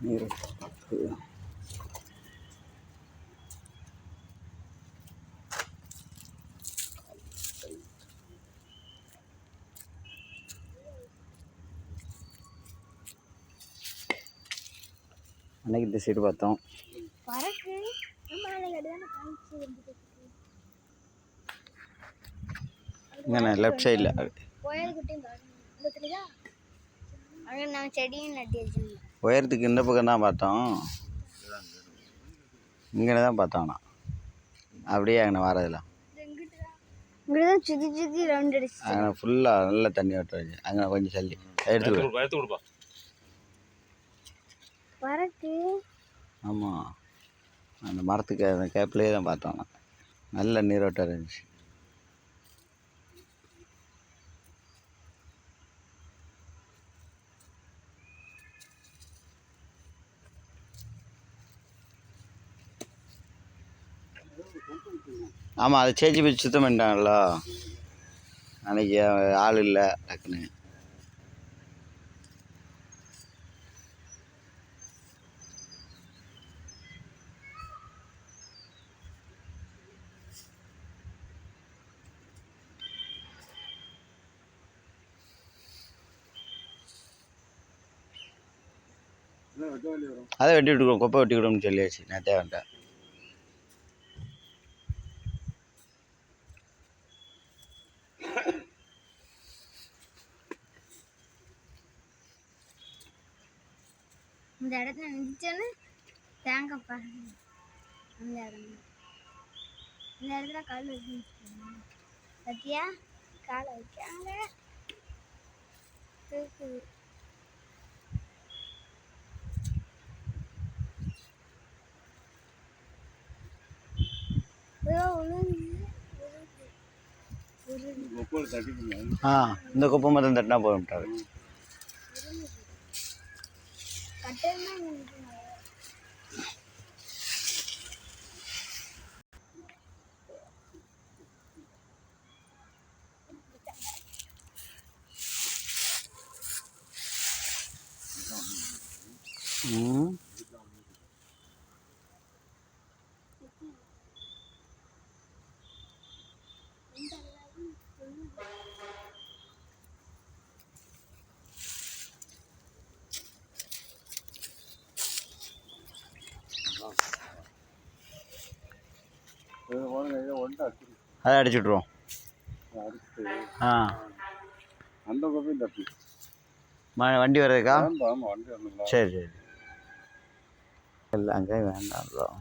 நீர் அன்னைக்கு இந்த சைடு பார்த்தோம். இங்கே லெஃப்ட் சைடில் உயரத்துக்கு இந்த பக்கம் தான் பார்த்தோம். இங்கே தான் பார்த்தோம். அப்படியே அங்கே வரதில்ல அங்கே ஃபுல்லாக நல்ல தண்ணி விட்டுருச்சு. அங்கே கொஞ்சம் சல்லி எடுத்து கொடுப்பா. ஆமாம், அந்த மரத்துக்கு அந்த கேப்லேயே தான் பார்த்தோம். நல்ல நீரோட்டம் இருந்துச்சு. ஆமாம், அதை சேச்சி போய் சுத்தம் பண்ணிட்டாங்களோ அன்றைக்கி. ஆள் இல்லை டக்குன்னு. அதை வெட்டி விட்டுக்கிறோம், குப்பை வெட்டி விடும்னு சொல்லியாச்சு நேற்றே வந்துட்டேன். இந்த இடத்துல நின்றுச்சோன்னு தேங்காய் பாருங்க. அந்த இடம் இந்த இடத்துல கால் வச்சு பத்தியா காலை வைக்காங்க. இந்த குப்பை மொத்தம் தட்டினா போட்டாரு. அதை அடிச்சு விட்ருவோம். அந்த கோப்பையும் தப்பி வண்டி வர்றதுக்கா? சரி சரி, இல்லை அங்கே வேண்டாம்.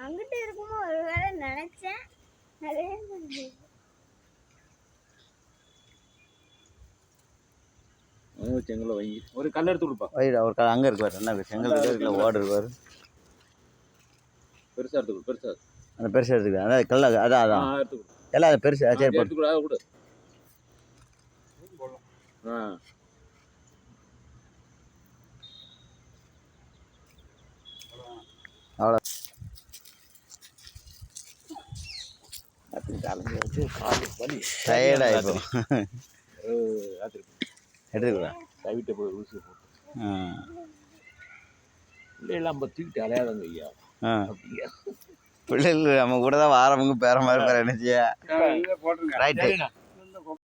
அங்கிட்ட இருக்குமோ ஒரு வேளை நினைச்சேன். செங்கலை வாங்கி ஒரு கல் எடுத்து கொடுப்பா. ஒரு கல் அங்கே இருக்குவார். என்ன செங்கல் இருக்குல்ல, ஓடு இருக்குவார். பெருசாக எடுத்துக்கோ. பெருசாக அந்த பெருசாக எடுத்துக்கலாம். அதான் கல் அதான் அதான் எடுத்துக்கோ. எல்லாம் அது பெருசு. சரி எடுத்துக்கூட கூட. அவ்வளோ டயர்டாக இருக்கும். எடுத்துக்கலாம். தவிட்ட போய் ஊசி போட்டு பிள்ளைலாம் நம்ம தூக்கிட்டு அலையாதங்க ஐயா. பிள்ளைகள் நம்ம கூட தான் வாரவங்க பேர மாதிரி என்னச்சியா. ரைட்டு.